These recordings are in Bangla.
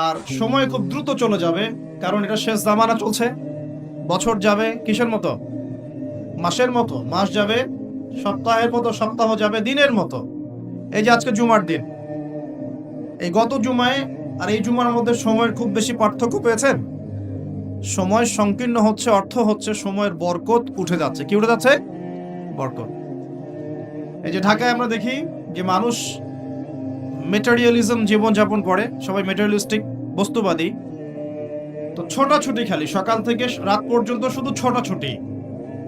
আর সময় খুব দ্রুত চলে যাবে, কারণ এটা শেষ জামানা চলছে। বছর যাবে কিসের মতো? মাসের মতো। মাস যাবে সপ্তাহের মতো, সপ্তাহ যাবে দিনের মতো। এই যে আজকে জুমার দিন, এই গত জুমায় আর এই জুমার মধ্যে সময়ের খুব বেশি পার্থক্য পেয়েছেন? সময় সংকীর্ণ হচ্ছে, অর্থ হচ্ছে সময়ের বরকত উঠে যাচ্ছে। কি উঠে যাচ্ছে? বরকত। এই যে ঢাকায় আমরা দেখি যে মানুষ মেটেরিয়ালিজম জীবনযাপন করে, সবাই মেটেরিয়ালিস্টিক, বস্তুবাদী। তো ছোটাছুটি খালি সকাল থেকে রাত পর্যন্ত শুধু ছোটাছুটি।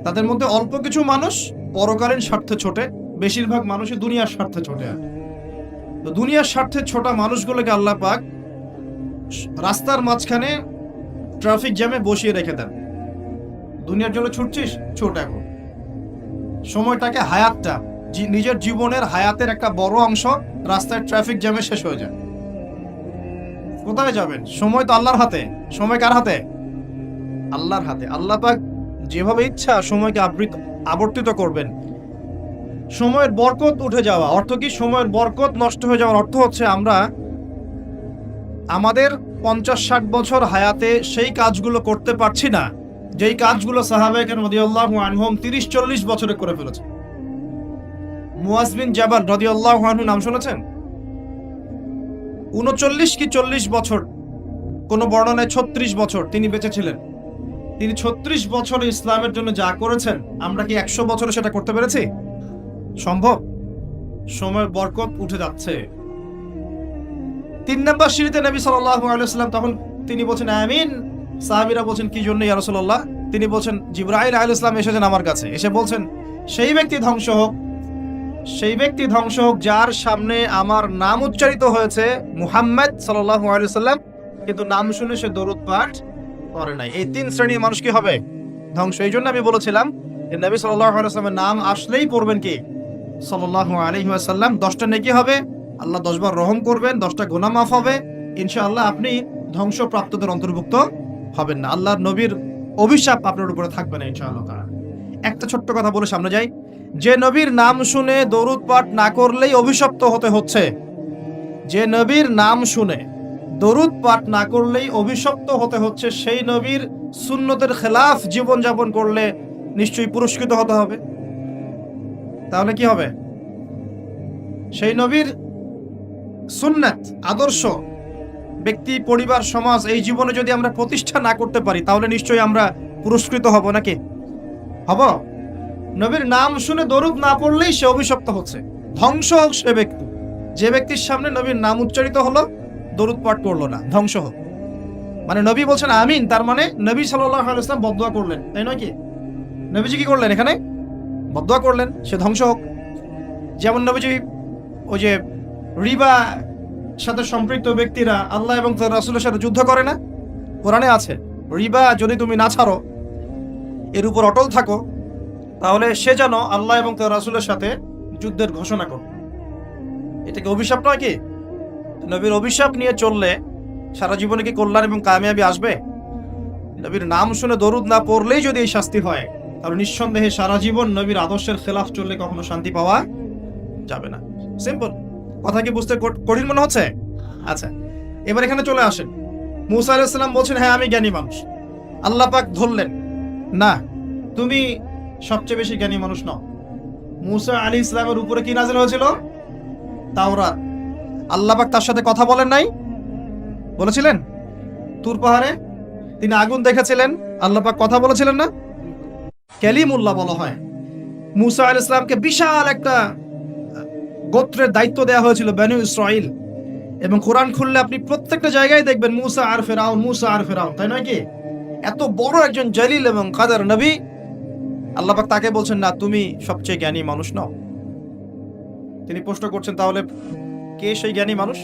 তাদের মধ্যে অল্প কিছু মানুষ পরকালীন স্বার্থে ছোটে, বেশিরভাগ মানুষই দুনিয়ার স্বার্থে ছোটে। তো দুনিয়ার স্বার্থে ছোটা মানুষগুলোকে আল্লাহ পাক রাস্তার মাঝখানে ট্রাফিক জ্যামে বসিয়ে রেখে দেন। দুনিয়ার জন্য ছুটছিস, ছোট। এখন সময়টাকে, হায়াতটা, নিজের জীবনের হায়াতের একটা বড় অংশ রাস্তায় ট্রাফিক জ্যামে শেষ হয়ে যায়। কোথায় যাবেন? সময় তো আল্লাহর হাতে। সময় কার হাতে? আল্লাহর হাতে। আল্লাহ পাক যেভাবে ইচ্ছা সময়কে আবর্তিত করবেন। সময়ের বরকত উঠে যাওয়া অর্থ কি? সময়ের বরকত নষ্ট হয়ে যাওয়ার অর্থ হচ্ছে আমরা আমাদের 50-60 বছর হায়াতে সেই কাজগুলো করতে পারছি না যেই কাজগুলো সাহাবায়ে কেরাম রাদিয়াল্লাহু আনহুম 30-40 বছরে করে ফেলেছে। মুয়াজ বিন জাবাল রাদিয়াল্লাহু আনহু নাম শুনেছেন? 39 কি 40 বছর, কোন বর্ণনায় 36 বছর তিনি বেঁচে ছিলেন। তিনি 36 বছরে ইসলামের জন্য যা করেছেন, আমরা কি 100 বছরে সেটা করতে পেরেছি? সম্ভব? সময়ের বরকত উঠে যাচ্ছে। 3 নম্বর সিঁড়িতে নবী সাল্লাল্লাহু আলাইহি ওয়াসাল্লাম, তখন তিনি বলছেন আমিন। সাহাবীরা বলছেন কি জন্য ইয়া রাসূলুল্লাহ? তিনি বলছেন জিবরাইল আলাইহিস সালাম এসেছেন আমার কাছে, এসে বলছেন সেই ব্যক্তি ধ্বংস হোক, সেই ব্যক্তি ধ্বংস হোক যার সামনে আমার নাম উচ্চারিত হয়েছে মুহাম্মদ সাল্লাল্লাহু আলাইহি ওয়াসাল্লাম, কিন্তু নাম শুনে সে দরুদ পাঠ করে নাই। এই 3 শ্রেণীর মানুষ কি হবে? ধ্বংস। এই জন্য আমি বলেছিলাম যে নবী সাল্লাল্লাহু আলাইহি ওয়াসাল্লামের নাম আসলেই পড়বেন কি সাল্লাল্লাহু আলাইহি ওয়াসাল্লাম। 10টা নেকি হবে, আল্লাহ 10 বার রহম করবেন, 10টা গুনাহ মাফ হবে। ইনশাআল্লাহ আপনি ধ্বংসপ্রাপ্তদের অন্তর্ভুক্ত হবেন না। আল্লাহর নবীর অভিশাপ আপনার উপরে থাকবে না ইনশাআল্লাহ তাআলা। একটা ছোট্ট কথা বলে সামনে যাই। যে নবীর নাম শুনে দরুদ পাঠ না করলেই অভিশপ্ত হতে হচ্ছে, যে নবীর নাম শুনে দরুদ পাঠ না করলেই অভিশপ্ত হতে হচ্ছে, সেই নবীর সুন্নতের খেলাফ জীবনযাপন করলে নিশ্চয়ই পুরস্কৃত হতে হবে। তাহলে কি হবে? সেই নবীর সুন্নাত, আদর্শ, ব্যক্তি, পরিবার, সমাজ এই জীবনে যদি আমরা প্রতিষ্ঠা না করতে পারি, তাহলে নিশ্চয়ই আমরা পুরস্কৃত হব নাকি? হব? নবীর নাম শুনে দরুদ না পড়লেই সে অভিশপ্ত হচ্ছে। ধ্বংস হোক সে ব্যক্তি, যে ব্যক্তির সামনে নবীর নাম উচ্চারিত হলো, দরুদ পাঠ করলো না, ধ্বংস হোক। মানে নবী বলছেন আমিন, তার মানে নবী সাল্লাল্লাহু আলাইহি ওয়াসাল্লাম বদদুয়া করলেন, তাই নয় কি? নবীজি কি করলেন? এখানে বদদুয়া করলেন, সে ধ্বংস হোক। যেমন নবীজি ওই যে রিবা সাথে সম্পৃক্ত ব্যক্তিরা আল্লাহ এবং তার রাসূলের সাথে যুদ্ধ করে না? কোরআনে আছে, রিবা যদি তুমি না ছাড়ো, এর উপর অটল থাকো, তাহলে সে যেন আল্লাহ এবং তার রাসূলের সাথে যুদ্ধের ঘোষণা করে। এটা কি অভিশাপ নয় কি? নবীর অভিশাপ নিয়ে চললে সারা জীবনে কি কল্যাণ এবং কামিয়াবি আসবে? নবীর নাম শুনে দরুদ না পড়লেই যদি এই শাস্তি হয়, তাহলে নিঃসন্দেহে সারা জীবন নবীর আদর্শের খেলাফ চললে কখনো শান্তি পাওয়া যাবে না। সিম্পল কথা। কি বুঝতে কঠিন মনে হচ্ছে? আচ্ছা, এবার এখানে চলে আসেন। মুসা আলাইহিস সালাম বলছেন হ্যাঁ আমি জ্ঞানী মানুষ। আল্লাহ পাক ধরলেন না, তুমি সবচেয়ে বেশি জ্ঞানী মানুষ নও। মুসা আলাইহিস সালামের উপরে কি নাযিল হয়েছিল? তাওরাত। আল্লাহ পাক তার সাথে কথা বলেন নাই? বলেছিলেন? তুর পাহাড়ে তিনি আগুন দেখেছিলেন, আল্লাহ পাক কথা বলেছিলেন না? কালিমুল্লাহ বলা হয়। মুসা আলাইহিস সালামকে বিশাল একটা গোত্রের দায়িত্ব দেওয়া হয়েছিল, বনু ইসরাইল। এবং কোরআন খুললে আপনি প্রত্যেকটা জায়গায় দেখবেন মুসা আর ফেরাউন, মুসা আর ফেরাউন, তাই নয় কি? এত বড় একজন জলিল এবং কাদের নবী, আল্লাহ পাক তাকে বলছেন না তুমি সবচেয়ে জ্ঞানী মানুষ নও। তিনি প্রশ্ন করছেন তাহলে কে সেই জ্ঞানী মানুষ?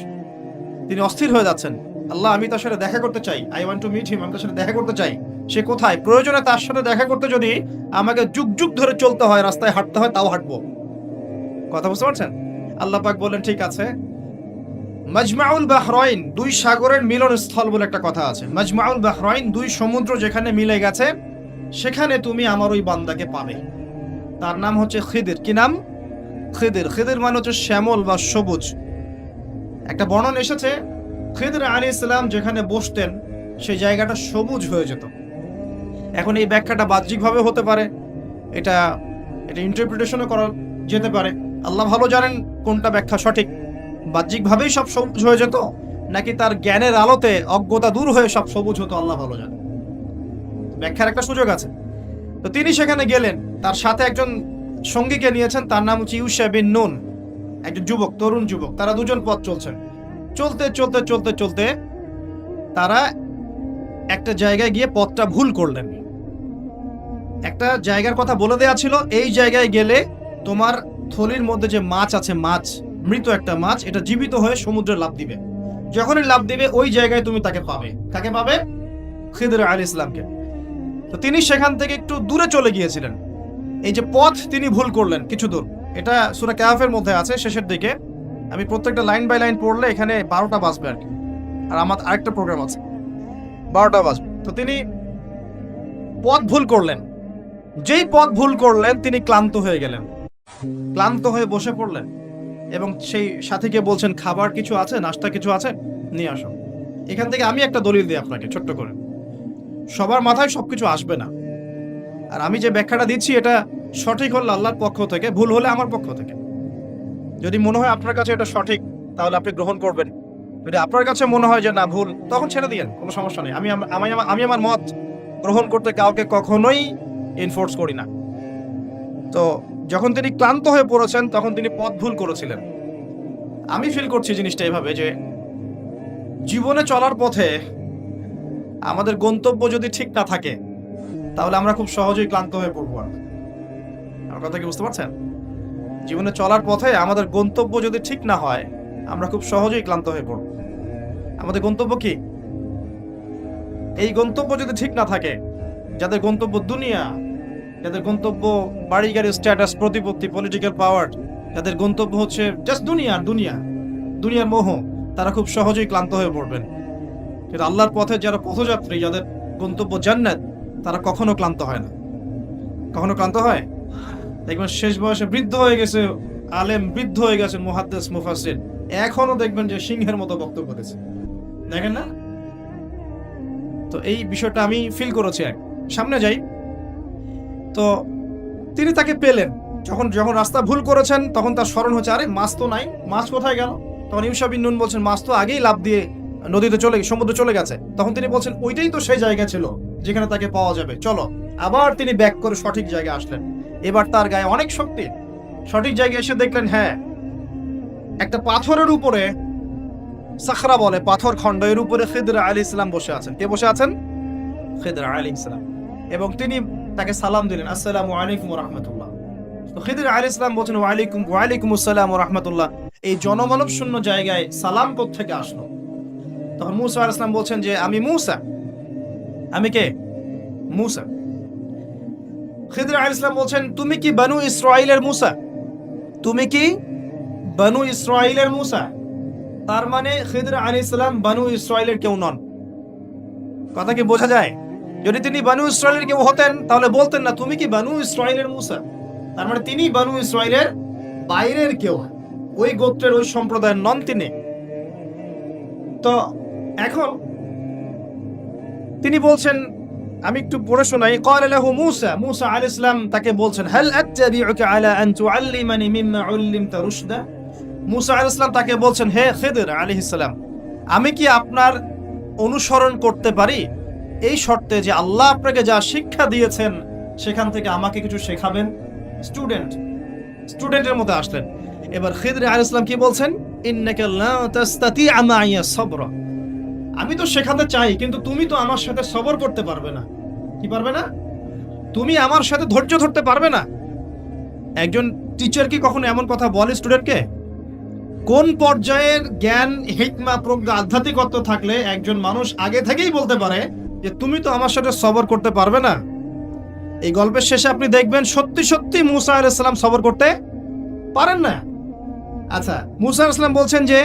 তিনি অস্থির হয়ে যাচ্ছেন। আল্লাহ আমি তার সাথে দেখা করতে চাই, I want to meet him, আমি তার সাথে দেখা করতে চাই। সে কোথায়? প্রয়োজনে তার সাথে দেখা করতে যদি আমাকে যুগ যুগ ধরে চলতে হয়, রাস্তায় হাঁটতে হয়, তাও হাঁটবো। কথা বুঝতে পারছেন? আল্লাহ পাক বললেন ঠিক আছে। মাজমাউল বাহরাইন, দুই সাগরের মিলনস্থল বলে একটা কথা আছে। মাজমাউল বাহরাইন, দুই সমুদ্র যেখানে মিলে গেছে, সেখানে তুমি আমার ওই বান্দাকে পাবে। তার নাম হচ্ছে খিদির। কি নাম? খিদির। খিদির মানে হচ্ছে শ্যামল বা সবুজ। একটা বর্ণনা এসেছে খিদর আলাইহিস সালাম যেখানে বসতেন সেই জায়গাটা সবুজ হয়ে যেত। এখন এই ব্যাখ্যাটা বাহ্যিকভাবে হতে পারে, এটা ইন্টারপ্রিটেশনও করা যেতে পারে। আল্লাহ ভালো জানেন কোনটা ব্যাখ্যা সঠিক। বাহ্যিকভাবেই সব সবুজ হয়ে যেত, নাকি তার জ্ঞানের আলোতে অজ্ঞতা দূর হয়ে সব সবুজ হতো, আল্লাহ ভালো জানেন। ব্যাখ্যার একটা সুযোগ আছে। তো তিনি সেখানে গেলেন, তার সাথে একজন সঙ্গীকে নিয়েছেন, তার নাম হচ্ছে ইউশা বিন নুন, একজন যুবক, তরুণ যুবক। তারা দুজন পথ চলছেন। চলতে চলতে চলতে চলতে তারা একটা জায়গায় গিয়ে পথটা ভুল করলেন। একটা জায়গার কথা বলে দেয়া ছিল, এই জায়গায় গেলে তোমার থলির মধ্যে যে মাছ আছে, মাছ, মৃত একটা মাছ, এটা জীবিত হয়ে সমুদ্রে লাফ দিবে। যখনই লাফ দিবে ওই জায়গায় তুমি তাকে পাবে। কাকে পাবে? খিদর আলাইহিস সালামকে। তো তিনি সেখান থেকে একটু দূরে চলে গিয়েছিলেন। এই যে পথ তিনি ভুল করলেন কিছু দূর, এটা সূরা কাহফের মধ্যে আছে শেষের দিকে। আমি প্রত্যেকটা লাইন বাই লাইন পড়লে এখানে 12টা বাজবে আর কি, আর আমার আরেকটা প্রোগ্রাম আছে, 12টা বাজবে। তো তিনি পথ ভুল করলেন। যেই পথ ভুল করলেন তিনি ক্লান্ত হয়ে গেলেন, ক্লান্ত হয়ে বসে পড়লেন এবং সেই সাথীকে বলছেন, খাবার কিছু আছে, নাস্তা কিছু আছে, নিয়ে আসো। এখান থেকে আমি একটা দলিল দিই আপনাকে ছোট্ট করে। সবার মাথায় সবকিছু আসবে না, আর আমি যে ব্যাখ্যাটা দিচ্ছি এটা সঠিক হলে আল্লাহর পক্ষ থেকে, ভুল হলে আমার পক্ষ থেকে। যদি মনে হয় আপনার কাছে এটা সঠিক তাহলে আপনি গ্রহণ করবেন, যদি আপনার কাছে মনে হয় যে না ভুল, তখন ছেড়ে দিয়েন, কোনো সমস্যা নেই। আমি আমার মত গ্রহণ করতে কাউকে কখনোই এনফোর্স করি না। তো যখন তিনি ক্লান্ত হয়ে পড়েছেন তখন তিনি পথ ভুল করেছিলেন। আমি ফিল করছি জিনিসটা এভাবে যে জীবনে চলার পথে আমাদের গন্তব্য যদি ঠিক না থাকে তাহলে আমরা খুব সহজেই ক্লান্ত হয়ে পড়বো। আমার কথা কি বুঝতে পারছেন? জীবনে চলার পথে আমাদের গন্তব্য যদি ঠিক না হয় আমরা খুব সহজেই ক্লান্ত হয়ে পড়ব। আমাদের গন্তব্য কি? এই গন্তব্য যদি ঠিক না থাকে, যাদের গন্তব্য দুনিয়া, যাদের গন্তব্য বাড়ি গাড়ি, স্ট্যাটাস, প্রতিপত্তি, পলিটিক্যাল পাওয়ার, যাদের গন্তব্য হচ্ছে জাস্ট দুনিয়ার মোহ, তারা খুব সহজেই ক্লান্ত হয়ে পড়বেন। কিন্তু আল্লাহর পথে যারা পথযাত্রী, যাদের গন্তব্য জান্নাত, তারা কখনো ক্লান্ত হয় না। কখনো ক্লান্ত হয়? দেখবেন শেষ বয়সে বৃদ্ধ হয়ে গেছে আলেম, বৃদ্ধ হয়ে গেছে মুহাদ্দিস, মুফাসসির, এখনো দেখবেন যে সিংহের মতো বক্তব্য দিচ্ছে, দেখেন না? তো এই বিষয়টা আমি ফিল করেছি। সামনে যাই। তো তিনি তাকে পেলেন, যখন রাস্তা ভুল করেছেন তখন তার স্মরণ হচ্ছে, আরে মাছ তো নাই, মাছ কোথায় গেল? তখন ইউশা বিন নুন বলছেন, মাছ তো আগেই লাফ দিয়ে নদীতে সমুদ্রে চলে গেছে। তখন তিনি বলছেন, ওইটাই তো সেই জায়গা ছিল যেখানে তাকে পাওয়া যাবে, চলো। আবার তিনি ব্যাক করে সঠিক জায়গায় আসলেন। এবার তার গায়ে অনেক শক্তি। সঠিক জায়গায় এসে দেখলেন, হ্যাঁ, একটা পাথরের উপরে, সাখরা বলে, পাথর খণ্ড, এর উপরে খিদর আলাইহিস সালাম বসে আছেন। কে বসে আছেন? খিদর আলাইহিস সালাম। এবং তিনি তাকে সালাম দিলেন, আসসালামু আলাইকুম ওয়া রাহমাতুল্লাহ। তো খিদর আলাইহিস সালাম বলছেন, ওয়া আলাইকুম আসসালাম ওয়া রাহমাতুল্লাহ। এই জনমানব শূন্য জায়গায় সালাম কোত্থেকে আসলো? তখন মূসা আলাইহিস সালাম বলছেন যে, আমি মূসা। আমি কে? মূসা। খিদর আলাইহিস সালাম বলছেন, তুমি কি বনু ইসরাঈলের মূসা? তুমি কি বনু ইসরাঈলের মূসা? তার মানে খিদর আলাইহিস সালাম বনু ইসরাঈলের কেউ নন। কথা কি বোঝা যায়? যদি তিনি বনু ইসরাঈলের কেউ হতেন তাহলে বলতেন না, তুমি কি বনু ইসরাঈলের মূসা? তার মানে তিনি বনু ইসরাঈলের বাইরের কেউ, ওই গোত্রের, ওই সম্প্রদায়ের নন তিনি। তো এখন তিনি বলছেন, আমি একটু পড়ে শোনাই। ক্বালা লাহু মূসা, মূসা আলাইহিস সালাম তাকে বলছেন, হাল আত্তাবিউকা আলা আন তুআল্লিমানি মিম্মা উল্লিমতা রুশদা। মূসা আলাইহিস সালাম তাকে বলছেন, হে খিদর আলাইহিস সালাম, আমি কি আপনার অনুসরণ করতে পারি এই শর্তে যে আল্লাহ আপনাকে যা শিক্ষা দিয়েছেন সেখান থেকে আমাকে কিছু শেখাবেন? স্টুডেন্টের মতো আসলেন। এবার খিদর আলাইহিস সালাম কি বলছেন? ইন্নাকা লা তাস্তাতিআ মাইয়া সাবরা। আমি তো শেখাতে চাই, কিন্তু তুমি তো আমার সাথে সবর করতে পারবে না। কি পারবে না? তুমি আমার সাথে ধৈর্য ধরতে পারবে না। একজন টিচার কি কখনো এমন কথা বলে স্টুডেন্টকে? কোন পর্যায়ের জ্ঞান, হিকমা, প্রজ্ঞা, আধ্যাত্মিকত্ব থাকলে একজন মানুষ আগে থেকেই বলতে পারে যে তুমি তো আমার সাথে সবর করতে পারবে না? এই গল্পের শেষে আপনি দেখবেন সত্যি সত্যি মূসা আলাইহিস সালাম সবর করতে পারেন না। আচ্ছা, মূসা আলাইহিস সালাম বলছেন যে,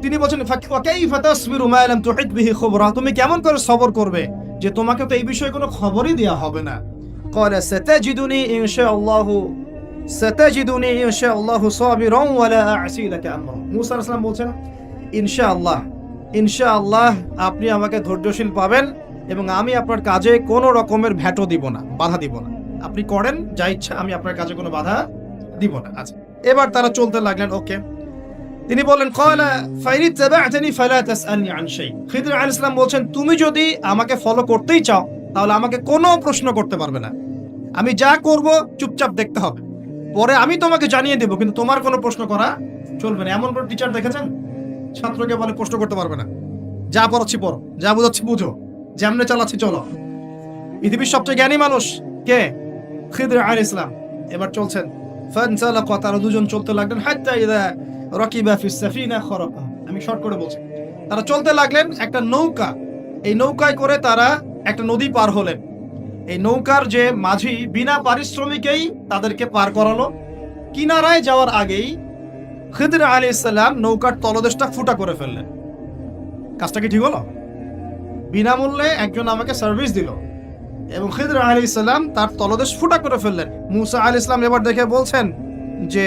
তিনি বলছেন, ফাকাইফা তাসবিরু মা লাম তুহিত বিহি খুবরা, তুমি কেমন করে সবর করবে যে তোমাকে তো এই বিষয়ে কোনো খবরই দেয়া হবে না। ক্বালা সাতাজিদুনি ইনশাআল্লাহু সাতাজিদুনি ইনশাআল্লাহু সাবিরান ওয়া লা আ'সি লাকা আমরা। মূসা আলাইহিস সালাম বলছেন ইনশাআল্লাহ আপনি আমাকে ধৈর্যশীল পাবেন এবং আমি আপনার কাজে কোনো রকমের ভ্যাটো দিব না, বাধা দিব না। আপনি করেন যা ইচ্ছা, আমি আপনার কাজে কোনো বাধা দিব না। আচ্ছা, এবার তারা চলতে লাগলেন। ওকে, তিনি বললেন ক্বালা ফাইন তাবা'তানি ফালা তাসআলনি আন শাই। খিদর আলাইহিস সালাম বলছেন তুমি যদি আমাকে ফলো করতেই চাও তাহলে আমাকে কোনো প্রশ্ন করতে পারবে না, আমি যা করব চুপচাপ দেখতে হবে, পরে আমি তোমাকে জানিয়ে দেব, কিন্তু তোমার কোনো প্রশ্ন করা চলবে না। এমন কোন টিচার দেখেছেন ছাত্রকে বলে প্রশ্ন করতে পারবে না, যা পড়াচ্ছি পড়ো, যা বুঝাচ্ছি বুঝো, যেমনে চালাচ্ছি চলো। পৃথিবীর সবচেয়ে জ্ঞানী মানুষ কে? খিদর আলাইহিস সালাম। এবার চলছেন ফানসালাকা, তারা দুজন চলতে লাগলেন হাত্তা ইযা রাকিবা ফিস সাফিনা খারাকা। আমি শর্ট করে বলছি, তারা চলতে লাগলেন একটা নৌকা, এই নৌকায় করে তারা একটা নদী পার হলেন। এই নৌকার যে মাঝি বিনা পারিশ্রমিকেই তাদেরকে পার করালো। কিনারায় যাওয়ার আগেই খিদর আলাইহিস সালাম নৌকার তলদেশটা ফুটা করে ফেললেন। কাজটা কি ঠিক হলো? বিনামূল্যে একজন আমাকে সার্ভিস দিল এবং খিদর আলাইহিস সালাম তার তলদেশ ফুটা করে ফেললেন। মূসা আলাইহিস সালাম এবার দেখে বলছেন যে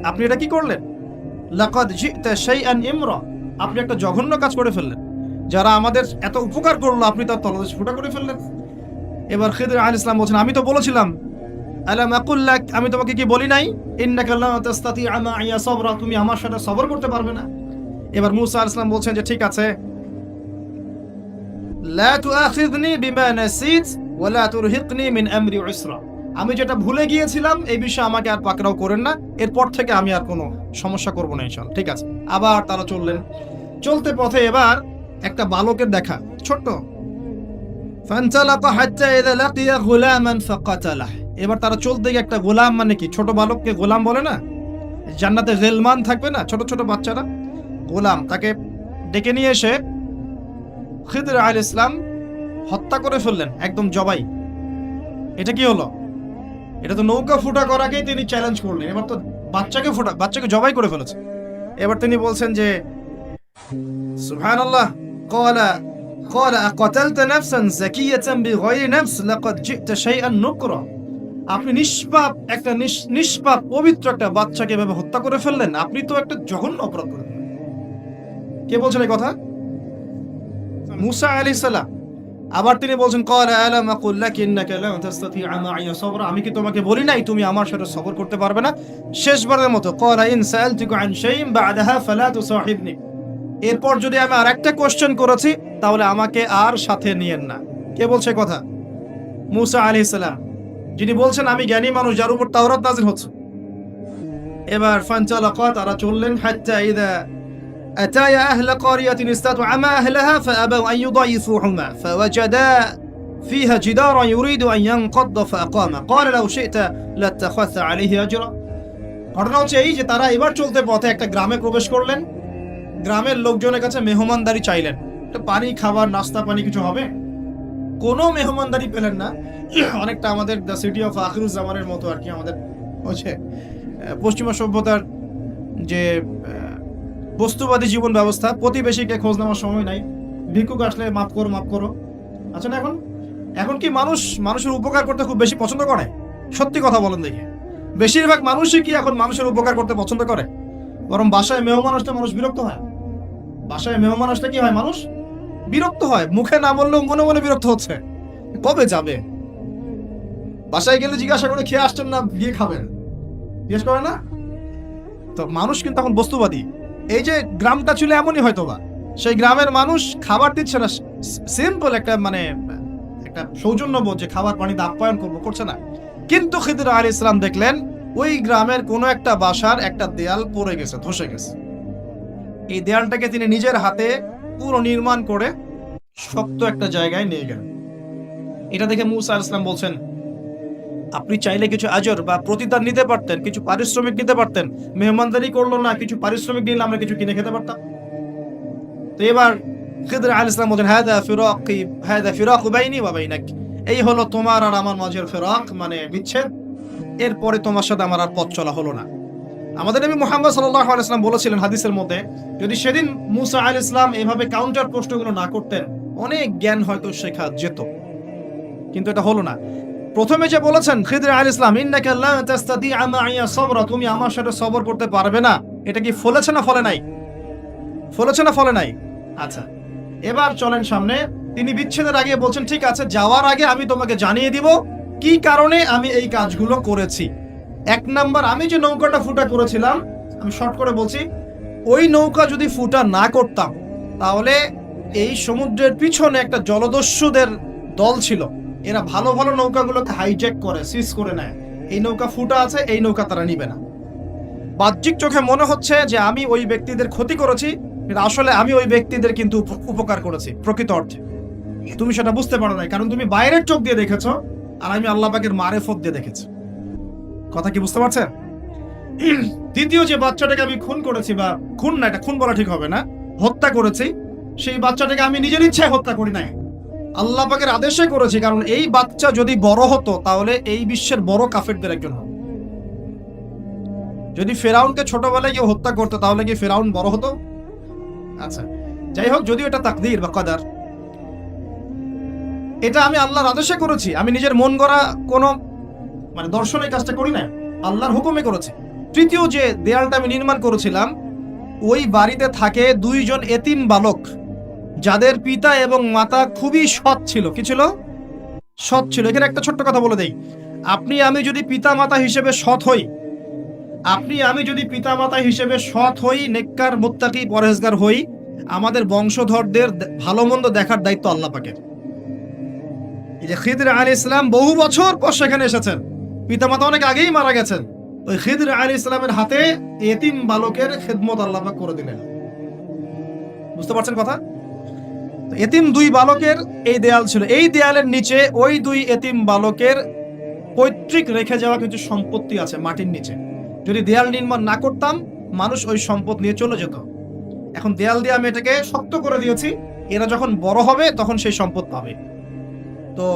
আপনি এটা কি করলেন? লাকাদ জি'তা শাইআন ইমরা, আপনি একটা জঘন্য কাজ করে ফেললেন। যারা আমাদের এত উপকার করলো আপনি তার তলদেশ ফুটা করে ফেললেন। এবার খিদর আলাইহিস সালাম বলছেন আমি তো বলেছিলাম, আলাম আকুল লাক, আমি তোমাকে কি বলি নাই, ইন্নাকা লা তাসতাতি'আ মা'ইয়া সাবরা, তুমি আমার সাথে সবর করতে পারবে না। এবার মূসা আলাইহিস সালাম বলছেন যে ঠিক আছে, লা তুআখিযনি বিমা নাসিত ওয়া লা তুরহিকনি মিন আমরি উসরা, আমি যেটা ভুলে গিয়েছিলাম এই বিষয়ে আমাকে আর পাকড়াও করেন না, এরপর থেকে আমি আর কোনো সমস্যা করব না ইনশাআল্লাহ। ঠিক আছে। আবার তারা চললেন, চলতে পথে এবার একটা বালকের দেখা, ছোট্ট। ফানতালাকা হাত্তা ইযা লাকিয়া গুলামান ফাকাতালাহ, এবার তারা চলতে গিয়ে একটা গোলাম, মানে কি ছোট বালককে গোলাম বলে না, জান্নাতে গিলমান থাকবে না ছোট ছোট বাচ্চারা, গোলাম, তাকে ডেকে নিয়ে এসে খিদর আলাইহিস সালাম হত্যা করে ফেললেন, একদম জবাই। এটা কি হলো? এটা তো নৌকা ফুটা করার আগেই তিনি চ্যালেঞ্জ করলেন, এবার তো বাচ্চাকে জবাই করে ফেলেছে। এবার তিনি বলছেন যে সুবহানাল্লাহ, ক্বালা আকাতালতা নাফসান যাকিয়াতান বিগাইরি নাফস লাকাদ জি'তা শাইআন নুকরা, আপনি নিষ্পাপ পবিত্র একটা বাচ্চাকে এভাবে হত্যা করে ফেললেন, আপনি তো একটা জঘন্য অপরাধ করে ফেললেন। কে বলছেন এই কথা? মূসা আলাইহিস সালাম। আবার তিনি বলছেন ক্বালা আলাম আকুল লাক ইন্নাকা লা তাসতাতি'আ মা'ইয়া সাবরা, আমি কি তোমাকে বলি নাই তুমি আমার সাথে সবর করতে পারবে না। শেষবারের মতো ক্বালা ইন সাআলতুকা আন শাইইন বা'দাহা ফালা তুসাহিবনি, এরপর যদি আমি আরেকটা কোশ্চেন করেছি তাহলে আমাকে আর সাথে নিয়েন না। কে বলছে কথা? মূসা আলাইহিস সালাম, যিনি বলছেন আমি জ্ঞানী মানুষ, যার উপর তাওরাত নাযিল হচ্ছে। এবার ফানতালাকা, তারা চললেন হাত্তা ইযা আতায়া আহলা ক্বারিয়াতিন ইসতাতআমা আহলাহা ফাআবাউ আন ইউদাইফুহুমা ফাওয়াজাদা ফিহা জিদারান ইউরিদু আন ইয়ানকাদ্দা ফাআকামা ক্বালা লাউ শি'তা লাত্তাখাযতা আলাইহি আজরা। ঘটনা হচ্ছে এই যে তারা এবার চলতে পথে একটা গ্রামে প্রবেশ করলেন, গ্রামের লোকজনের কাছে মেহমানদারি চাইলেন, পানি খাবার নাস্তা পানি কিছু হবে, কোনো মেহমানদারি পেলেন না। অনেকটা আমাদের দ্য সিটি অফ আখিরুজ্জামানের মতো আর কি, আমাদের হচ্ছে পশ্চিমা সভ্যতার যে বস্তুবাদী জীবন ব্যবস্থা, প্রতিবেশীকে খোঁজ নেওয়ার সময় নাই, ভিক্ষুক আসলে মাফ করো। আচ্ছা না, এখন কি মানুষের উপকার করতে খুব বেশি পছন্দ করে? সত্যি কথা বলেন দেখি, বেশিরভাগ মানুষই কি এখন মানুষের উপকার করতে পছন্দ করে? বরং বাসায় মেহমান আসলে মানুষ বিরক্ত হয়। বাসায় মেহমান আসলে কি হয়? মানুষ বিরক্ত হয়, মুখে না বললেও মনে মনে বিরক্ত হচ্ছে, কবে যাবে। বাসায় গেলে জিজ্ঞাসা করে খেয়ে আসছেন না, গিয়ে খাবেন, জিজ্ঞেস করে না তো। মানুষ কিন্তু এখন বস্তুবাদী। এই যে গ্রামটা ছিল এমনই হয়তোবা, সেই গ্রামের মানুষ খাবার দিচ্ছে না, সিম্পল একটা একটা সৌজন্যবোধ যে খাবার পানিতে আপ্যায়ন করছে না। কিন্তু খিদর আলাইহিস সালাম দেখলেন ওই গ্রামের কোনো একটা বাসার একটা দেয়াল পড়ে গেছে, ধসে গেছে। এই দেয়ালটাকে তিনি নিজের হাতে পুরো নির্মাণ করে শক্ত একটা জায়গায় নিয়ে গেলেন। এটা দেখে মূসা আলাইহিস সালাম বলছেন আপনি চাইলে কিছু আজর বা প্রতিদান নিতে পারতেন, কিছু পারিশ্রমিক নিতে পারতেন, মেহমানদারি করলো না, কিছু পারিশ্রমিক দিলে আমরা কিছু কিনে খেতে পারতাম। তো এবার খিদর আলাইহিস সালাম বলেন হাদা ফিরাকু বাইনি ওয়া বাইনাক, এই হলো তোমার আর আমার মাঝের ফিরাক, মানে বিচ্ছেদ, এরপরে তোমার সাথে আমার আর পথ চলা হলো না। আমাদের নবী মুহাম্মদ সাল্লাল্লাহু আলাইহি ওয়াসাল্লাম বলেছিলেন হাদিসের মধ্যে, যদি সেদিন মূসা আলাইহিস সালাম এভাবে কাউন্টার প্রশ্নগুলো না করতেন অনেক জ্ঞান হয়তো শেখা যেত, কিন্তু এটা হলো না। প্রথমে যে বলেছেন খিদর আলাইহিস সালাম, ইন্নাকা লা তাস্তাতিআ মাইয়া সাবরা, তুমি আমার সাথে সবর করতে পারবে না, এটা কি ফলেছে না ফলে নাই? ফলেছে না ফলে নাই? আচ্ছা, এবার চলেন সামনে। তিনি বিচ্ছেদের আগে বলছেন, ঠিক আছে, যাওয়ার আগে আমি তোমাকে জানিয়ে দিব কি কারণে আমি এই কাজগুলো করেছি। এক নাম্বার, আমি যে নৌকাটা ফুটা করেছিলাম, আমি শর্ট করে বলছি, ওই নৌকা যদি ফুটা না করতাম তাহলে এই সমুদ্রের পিছনে একটা জলদস্যুদের দল ছিল, এরা ভালো ভালো নৌকাগুলোকে হাইজ্যাক করে, সিজ করে নেয়। এই নৌকা ফুটা আছে, এই নৌকা তারা নিবে না। বাহ্যিক চোখে মনে হচ্ছে যে আমি ওই ব্যক্তিদের ক্ষতি করেছি, কিন্তু আসলে আমি ওই ব্যক্তিদের কিন্তু উপকার করেছি প্রকৃত অর্থে। তুমি সেটা বুঝতে পারো না, কারণ তুমি বাইরের চোখ দিয়ে দেখেছো, আর আমি আল্লাহ পাকের মারেফত দিয়ে দেখেছি। কথা কি বুঝতে পারছেন? দ্বিতীয় যে বাচ্চাটাকে আমি খুন করেছি, বা খুন না, এটা খুন বলা ঠিক হবে না, হত্যা করেছি, সেই বাচ্চাটাকে আমি নিজের ইচ্ছায় হত্যা করি নাই, আল্লাহ পাকের আদেশে করেছি। কারণ এই বাচ্চা যদি বড় হতো তাহলে এই বিশ্বের বড় কাফেরদের একজন হতো। যদি ফেরাউনকে ছোটবেলায় কেউ হত্যা করতো তাহলে কি ফেরাউন বড় হতো? আচ্ছা, যাই হোক, যদিও এটা তাকদীর বা কদর, এটা আমি আল্লাহর আদেশে করেছি, আমি নিজের মন গড়া কোনো দর্শনে কাজটা করি না, আল্লাহর হুকুমে করেছি। তৃতীয় যে দেয়ালটা আমি নির্মাণ করেছিলাম, ওই বাড়িতে থাকে দুইজন এতিম বালক, যাদের পিতা এবং মাতা খুবই সৎ ছিল। কি ছিল? সৎ ছিল। এখানে একটা ছোট্ট কথা বলে দেই, আপনি আমি যদি পিতা মাতা হিসেবে সৎ হই, নেককার মুত্তাকি পরহেজগার হই, আমাদের বংশধরদের ভালো মন্দ দেখার দায়িত্ব আল্লাহ পাকের। এই যে খিদর আলাইহিস সালাম বহু বছর পর সেখানে এসেছেন, পিতামাতা অনেক আগেই মারা গেছেন, ওই খিদর আলাইহিস সালামের হাতে এতিম বালকের খেদমত আল্লাহ পাক করে দিলেন। বুঝতে পারছেন কথা? এতিম দুই বালকের এই দেয়াল ছিল, এই দেয়ালের নিচে ওই দুই এতিম বালকের পৈতৃক রেখে যাওয়া কিছু সম্পত্তি আছে মাটির নিচে। যদি দেয়াল নির্মাণ না করতাম, মানুষ ওই সম্পদ নিয়ে চলে যেত। এখন দেয়াল দিয়ে আমি এটাকে শক্ত করে দিয়েছি, এরা যখন বড় হবে তখন সেই সম্পদ পাবে। তো